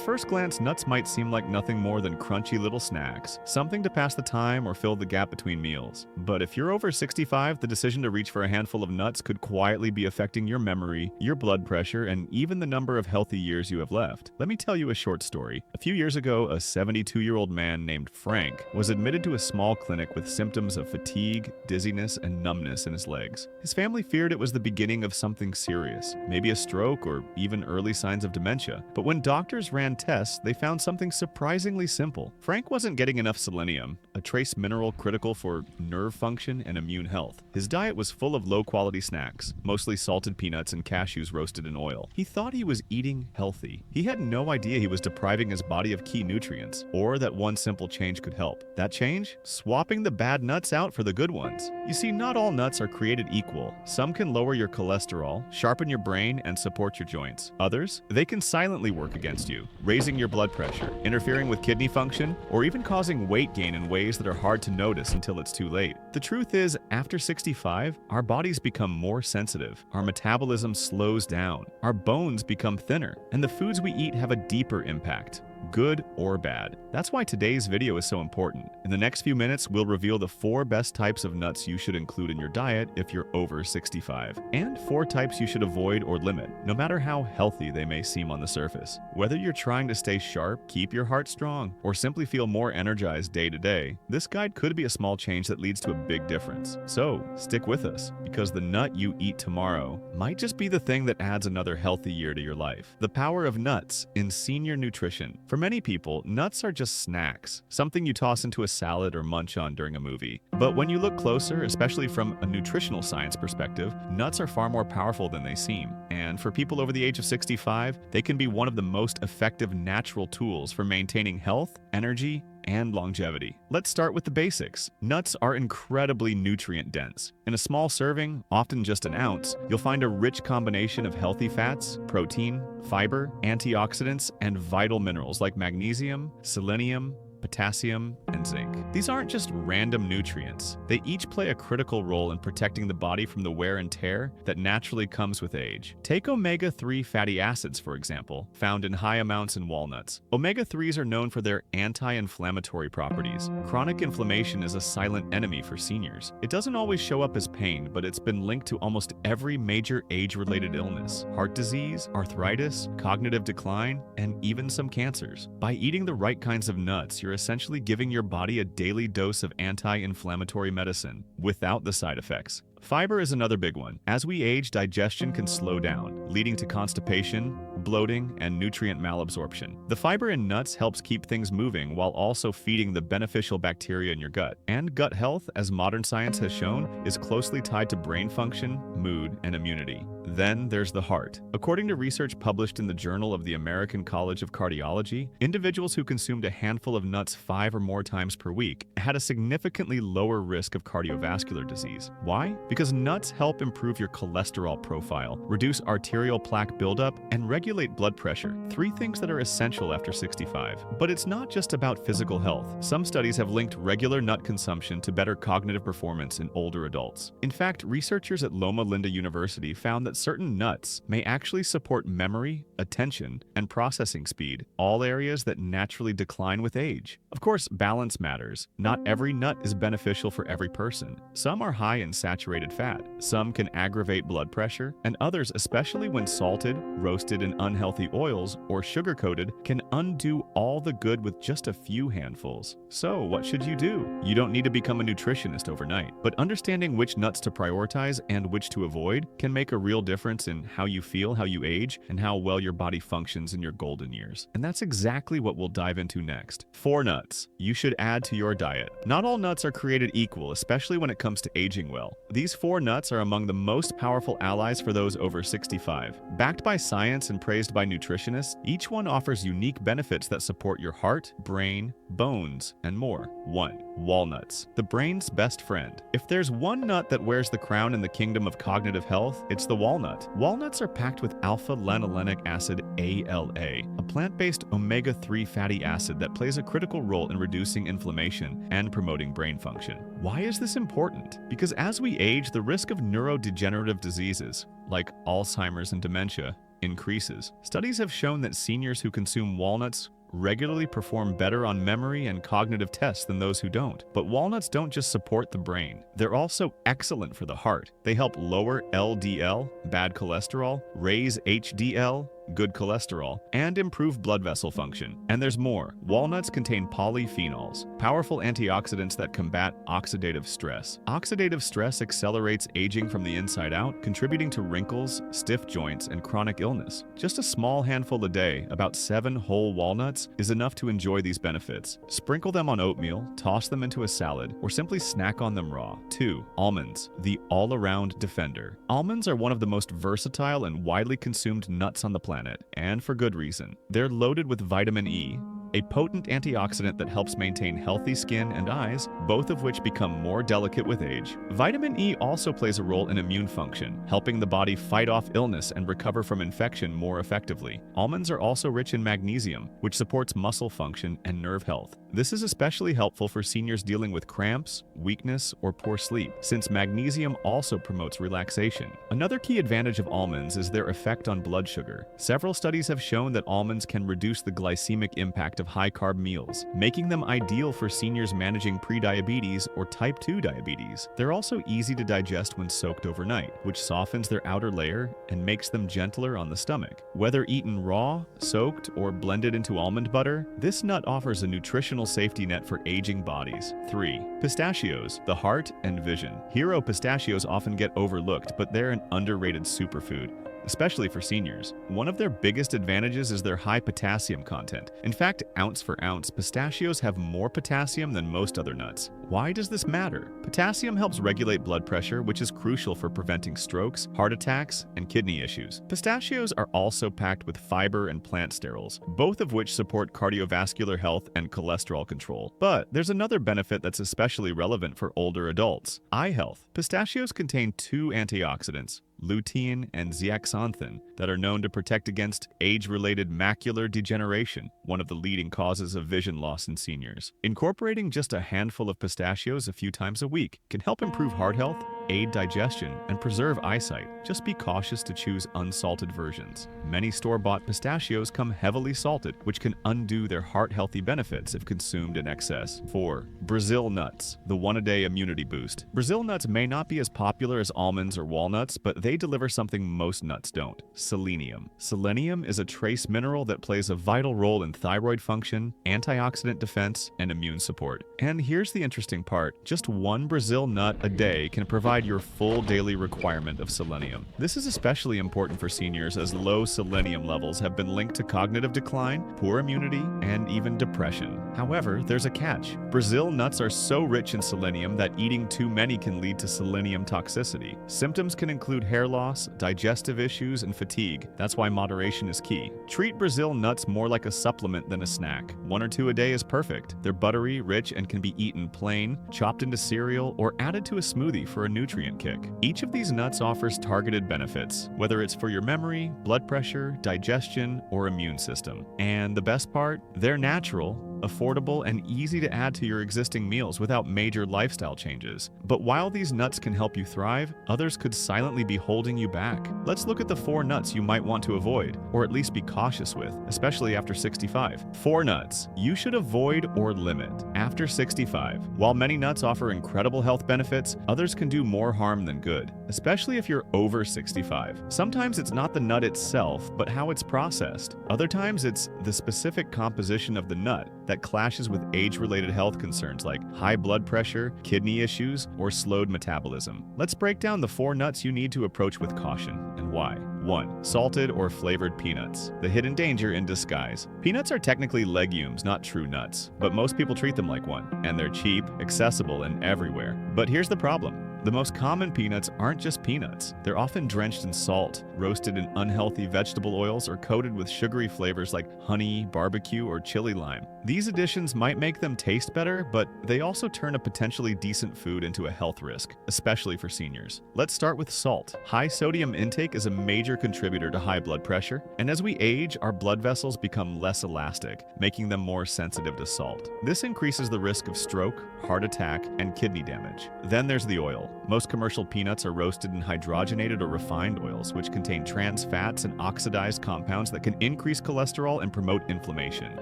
At first glance, nuts might seem like nothing more than crunchy little snacks, something to pass the time or fill the gap between meals. But if you're over 65, the decision to reach for a handful of nuts could quietly be affecting your memory, your blood pressure, and even the number of healthy years you have left. Let me tell you a short story. A few years ago, a 72-year-old man named Frank was admitted to a small clinic with symptoms of fatigue, dizziness, and numbness in his legs. His family feared it was the beginning of something serious, maybe a stroke or even early signs of dementia. But when doctors ran tests, they found something surprisingly simple. Frank wasn't getting enough selenium, a trace mineral critical for nerve function and immune health. His diet was full of low-quality snacks, mostly salted peanuts and cashews roasted in oil. He thought he was eating healthy. He had no idea he was depriving his body of key nutrients, or that one simple change could help. That change? Swapping the bad nuts out for the good ones. You see, not all nuts are created equal. Some can lower your cholesterol, sharpen your brain, and support your joints. Others, they can silently work against you, raising your blood pressure, interfering with kidney function, or even causing weight gain in ways that are hard to notice until it's too late. The truth is, after 65, our bodies become more sensitive, our metabolism slows down, our bones become thinner, and the foods we eat have a deeper impact, good or bad. That's why today's video is so important. In the next few minutes, we'll reveal the 4 best types of nuts you should include in your diet if you're over 65, and 4 types you should avoid or limit, no matter how healthy they may seem on the surface. Whether you're trying to stay sharp, keep your heart strong, or simply feel more energized day to day, this guide could be a small change that leads to a big difference. So, stick with us, because the nut you eat tomorrow might just be the thing that adds another healthy year to your life. The power of nuts in senior nutrition. For many people, nuts are just snacks, something you toss into a salad or munch on during a movie. But when you look closer, especially from a nutritional science perspective, nuts are far more powerful than they seem. And for people over the age of 65, they can be one of the most effective natural tools for maintaining health, energy, and longevity. Let's start with the basics. Nuts are incredibly nutrient dense. In a small serving, often just an ounce, you'll find a rich combination of healthy fats, protein, fiber, antioxidants, and vital minerals like magnesium, selenium, potassium, and zinc. These aren't just random nutrients. They each play a critical role in protecting the body from the wear and tear that naturally comes with age. Take omega-3 fatty acids, for example, found in high amounts in walnuts. Omega-3s are known for their anti-inflammatory properties. Chronic inflammation is a silent enemy for seniors. It doesn't always show up as pain, but it's been linked to almost every major age-related illness: heart disease, arthritis, cognitive decline, and even some cancers. By eating the right kinds of nuts, you're essentially giving your body a daily dose of anti-inflammatory medicine without the side effects. Fiber is another big one. As we age, digestion can slow down, leading to constipation, bloating, and nutrient malabsorption. The fiber in nuts helps keep things moving while also feeding the beneficial bacteria in your gut. And gut health, as modern science has shown, is closely tied to brain function, mood, and immunity. Then there's the heart. According to research published in the Journal of the American College of Cardiology, individuals who consumed a handful of nuts 5 or more times per week had a significantly lower risk of cardiovascular disease. Why? Because nuts help improve your cholesterol profile, reduce arterial plaque buildup, and regulate blood pressure. 3 things that are essential after 65. But it's not just about physical health. Some studies have linked regular nut consumption to better cognitive performance in older adults. In fact, researchers at Loma Linda University found that certain nuts may actually support memory, attention, and processing speed, all areas that naturally decline with age. Of course, balance matters. Not every nut is beneficial for every person. Some are high in saturated fat, some can aggravate blood pressure, and others, especially when salted, roasted in unhealthy oils, or sugar-coated, can undo all the good with just a few handfuls. So, what should you do? You don't need to become a nutritionist overnight, but understanding which nuts to prioritize and which to avoid can make a real difference in how you feel, how you age, and how well your body functions in your golden years. And that's exactly what we'll dive into next. 4 nuts you should add to your diet. Not all nuts are created equal, especially when it comes to aging well. These 4 nuts are among the most powerful allies for those over 65. Backed by science and praised by nutritionists, each one offers unique benefits that support your heart, brain, bones, and more. 1. Walnuts, the brain's best friend. If there's one nut that wears the crown in the kingdom of cognitive health, it's the walnut. Walnuts are packed with alpha-linolenic acid ALA, a plant-based omega-3 fatty acid that plays a critical role in reducing inflammation and promoting brain function. Why is this important? Because as we age, the risk of neurodegenerative diseases, like Alzheimer's and dementia, increases. Studies have shown that seniors who consume walnuts regularly perform better on memory and cognitive tests than those who don't. But walnuts don't just support the brain, they're also excellent for the heart. They help lower LDL, bad cholesterol, raise HDL, good cholesterol, and improve blood vessel function. And there's more. Walnuts contain polyphenols, powerful antioxidants that combat oxidative stress. Oxidative stress accelerates aging from the inside out, contributing to wrinkles, stiff joints, and chronic illness. Just a small handful a day, about 7 whole walnuts, is enough to enjoy these benefits. Sprinkle them on oatmeal, toss them into a salad, or simply snack on them raw. 2. Almonds, the all-around defender. Almonds are one of the most versatile and widely consumed nuts on the planet, and for good reason. They're loaded with vitamin E, a potent antioxidant that helps maintain healthy skin and eyes, both of which become more delicate with age. Vitamin E also plays a role in immune function, helping the body fight off illness and recover from infection more effectively. Almonds are also rich in magnesium, which supports muscle function and nerve health. This is especially helpful for seniors dealing with cramps, weakness, or poor sleep, since magnesium also promotes relaxation. Another key advantage of almonds is their effect on blood sugar. Several studies have shown that almonds can reduce the glycemic impact of high-carb meals, making them ideal for seniors managing prediabetes or type 2 diabetes. They're also easy to digest when soaked overnight, which softens their outer layer and makes them gentler on the stomach. Whether eaten raw, soaked, or blended into almond butter, this nut offers a nutritional safety net for aging bodies. 3. Pistachios, the heart and vision. Hero pistachios often get overlooked, but they're an underrated superfood, especially for seniors. One of their biggest advantages is their high potassium content. In fact, ounce for ounce, pistachios have more potassium than most other nuts. Why does this matter? Potassium helps regulate blood pressure, which is crucial for preventing strokes, heart attacks, and kidney issues. Pistachios are also packed with fiber and plant sterols, both of which support cardiovascular health and cholesterol control. But there's another benefit that's especially relevant for older adults: eye health. Pistachios contain 2 antioxidants, lutein and zeaxanthin, that are known to protect against age-related macular degeneration, one of the leading causes of vision loss in seniors. Incorporating just a handful of pistachios a few times a week can help improve heart health, aid digestion, and preserve eyesight. Just be cautious to choose unsalted versions. Many store-bought pistachios come heavily salted, which can undo their heart-healthy benefits if consumed in excess. 4. Brazil nuts, the one-a-day immunity boost. Brazil nuts may not be as popular as almonds or walnuts, but they deliver something most nuts don't: selenium. Selenium is a trace mineral that plays a vital role in thyroid function, antioxidant defense, and immune support. And here's the interesting part: just 1 Brazil nut a day can provide your full daily requirement of selenium. This is especially important for seniors, as low selenium levels have been linked to cognitive decline, poor immunity, and even depression. However, there's a catch. Brazil nuts are so rich in selenium that eating too many can lead to selenium toxicity. Symptoms can include hair loss, digestive issues, and fatigue. That's why moderation is key. Treat Brazil nuts more like a supplement than a snack. 1 or 2 a day is perfect. They're buttery, rich, and can be eaten plain, chopped into cereal, or added to a smoothie for a nutrient kick. Each of these nuts offers targeted benefits, whether it's for your memory, blood pressure, digestion, or immune system. And the best part? They're natural, affordable, and easy to add to your existing meals without major lifestyle changes. But while these nuts can help you thrive, others could silently be holding you back. Let's look at the 4 nuts you might want to avoid, or at least be cautious with, especially after 65. 4 nuts you should avoid or limit after 65. While many nuts offer incredible health benefits, others can do more harm than good, especially if you're over 65. Sometimes it's not the nut itself, but how it's processed. Other times it's the specific composition of the nut that clashes with age-related health concerns like high blood pressure, kidney issues, or slowed metabolism. Let's break down the 4 nuts you need to approach with caution, and why. 1. Salted or flavored peanuts, the hidden danger in disguise. Peanuts are technically legumes, not true nuts, but most people treat them like one, and they're cheap, accessible, and everywhere. But here's the problem. The most common peanuts aren't just peanuts. They're often drenched in salt, roasted in unhealthy vegetable oils, or coated with sugary flavors like honey, barbecue, or chili lime. These additions might make them taste better, but they also turn a potentially decent food into a health risk, especially for seniors. Let's start with salt. High sodium intake is a major contributor to high blood pressure, and as we age, our blood vessels become less elastic, making them more sensitive to salt. This increases the risk of stroke, heart attack, and kidney damage. Then there's the oil. Most commercial peanuts are roasted in hydrogenated or refined oils, which contain trans fats and oxidized compounds that can increase cholesterol and promote inflammation.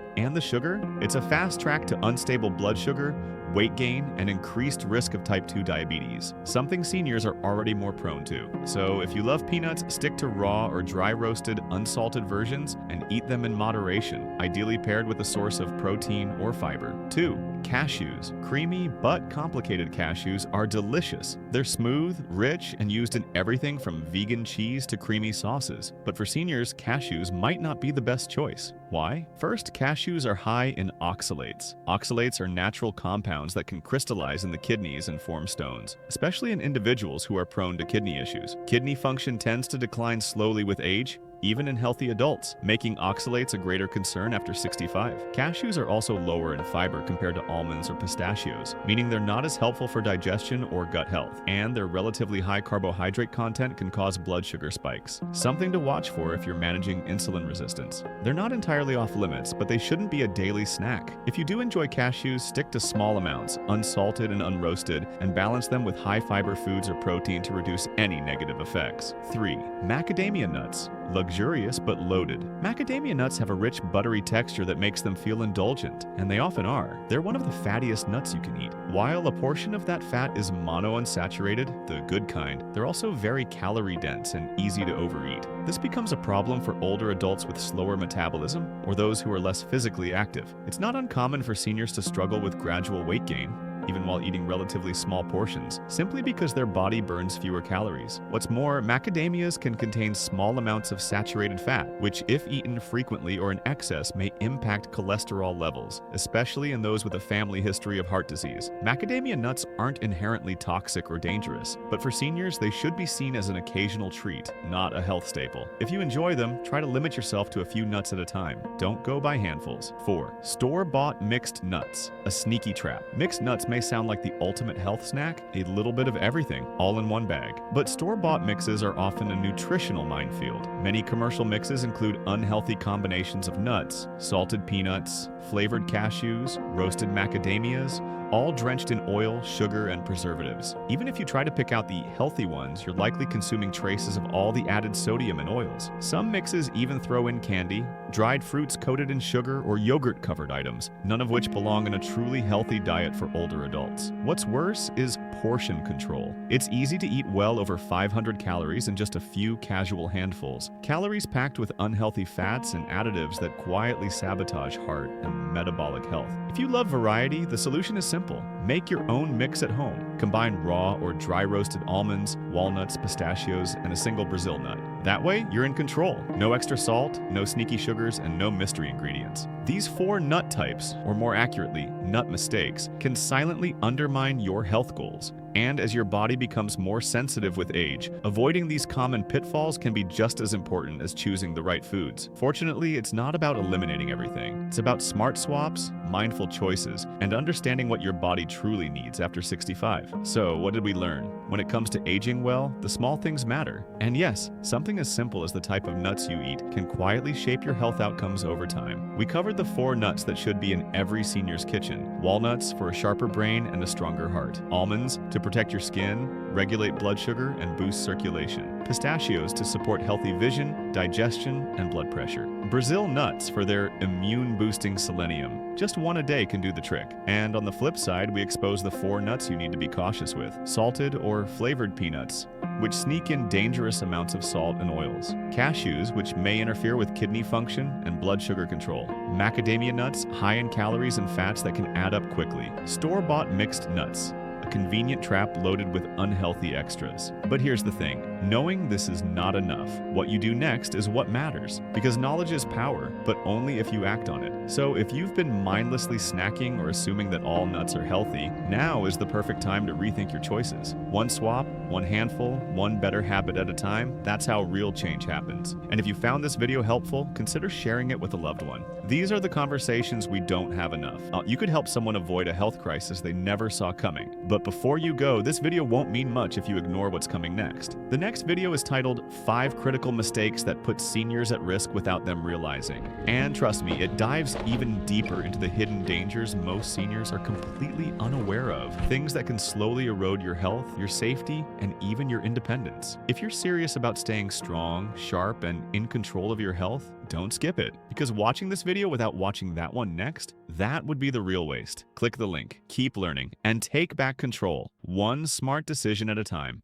And the sugar? It's a fast track to unstable blood sugar, weight gain, and increased risk of type 2 diabetes, something seniors are already more prone to. So if you love peanuts, stick to raw or dry roasted, unsalted versions and eat them in moderation, ideally paired with a source of protein or fiber. 2. Cashews. Creamy but complicated cashews are delicious. They're smooth, rich, and used in everything from vegan cheese to creamy sauces. But for seniors, cashews might not be the best choice. Why? First, cashews are high in oxalates. Oxalates are natural compounds that can crystallize in the kidneys and form stones, especially in individuals who are prone to kidney issues. Kidney function tends to decline slowly with age, even in healthy adults, making oxalates a greater concern after 65. Cashews are also lower in fiber compared to almonds or pistachios, meaning they're not as helpful for digestion or gut health, and their relatively high carbohydrate content can cause blood sugar spikes. Something to watch for if you're managing insulin resistance. They're not entirely off limits, but they shouldn't be a daily snack. If you do enjoy cashews, stick to small amounts, unsalted and unroasted, and balance them with high fiber foods or protein to reduce any negative effects. 3. Macadamia nuts. Luxurious but loaded. Macadamia nuts have a rich, buttery texture that makes them feel indulgent, and they often are. They're one of the fattiest nuts you can eat. While a portion of that fat is monounsaturated, the good kind, they're also very calorie-dense and easy to overeat. This becomes a problem for older adults with slower metabolism or those who are less physically active. It's not uncommon for seniors to struggle with gradual weight gain, even while eating relatively small portions, simply because their body burns fewer calories. What's more, macadamias can contain small amounts of saturated fat, which if eaten frequently or in excess may impact cholesterol levels, especially in those with a family history of heart disease. Macadamia nuts aren't inherently toxic or dangerous, but for seniors, they should be seen as an occasional treat, not a health staple. If you enjoy them, try to limit yourself to a few nuts at a time. Don't go by handfuls. 4. Store-bought mixed nuts. A sneaky trap. Mixed nuts may sound like the ultimate health snack, a little bit of everything, all in one bag. But store-bought mixes are often a nutritional minefield. Many commercial mixes include unhealthy combinations of nuts, salted peanuts, flavored cashews, roasted macadamias, all drenched in oil, sugar, and preservatives. Even if you try to pick out the healthy ones, you're likely consuming traces of all the added sodium and oils. Some mixes even throw in candy, dried fruits coated in sugar, or yogurt-covered items, none of which belong in a truly healthy diet for older adults. What's worse is portion control. It's easy to eat well over 500 calories in just a few casual handfuls. Calories packed with unhealthy fats and additives that quietly sabotage heart and metabolic health. If you love variety, the solution is simple. Make your own mix at home. Combine raw or dry roasted almonds, walnuts, pistachios, and a single Brazil nut. That way, you're in control. No extra salt, no sneaky sugars, and no mystery ingredients. These 4 nut types, or more accurately, nut mistakes, can silently undermine your health goals. And as your body becomes more sensitive with age, avoiding these common pitfalls can be just as important as choosing the right foods. Fortunately, it's not about eliminating everything. It's about smart swaps, mindful choices, and understanding what your body truly needs after 65. So, what did we learn? When it comes to aging well, the small things matter. And yes, something as simple as the type of nuts you eat can quietly shape your health outcomes over time. We covered the 4 nuts that should be in every senior's kitchen. Walnuts for a sharper brain and a stronger heart. Almonds to protect your skin, regulate blood sugar, and boost circulation. Pistachios to support healthy vision, digestion, and blood pressure. Brazil nuts for their immune-boosting selenium. Just one a day can do the trick. And on the flip side, we expose the 4 nuts you need to be cautious with. Salted or flavored peanuts, which sneak in dangerous amounts of salt and oils. Cashews, which may interfere with kidney function and blood sugar control. Macadamia nuts, high in calories and fats that can add up quickly. Store-bought mixed nuts. A convenient trap loaded with unhealthy extras. But here's the thing, knowing this is not enough. What you do next is what matters, because knowledge is power, but only if you act on it. So if you've been mindlessly snacking or assuming that all nuts are healthy, now is the perfect time to rethink your choices. One swap, one handful, one better habit at a time, that's how real change happens. And if you found this video helpful, consider sharing it with a loved one. These are the conversations we don't have enough. You could help someone avoid a health crisis they never saw coming. But before you go, this video won't mean much if you ignore what's coming next. The next video is titled 5 Critical Mistakes That Put Seniors at Risk Without Them Realizing. And trust me, it dives even deeper into the hidden dangers most seniors are completely unaware of. Things that can slowly erode your health, your safety, and even your independence. If you're serious about staying strong, sharp, and in control of your health, don't skip it. Because watching this video without watching that one next, that would be the real waste. Click the link, keep learning, and take back control, one smart decision at a time.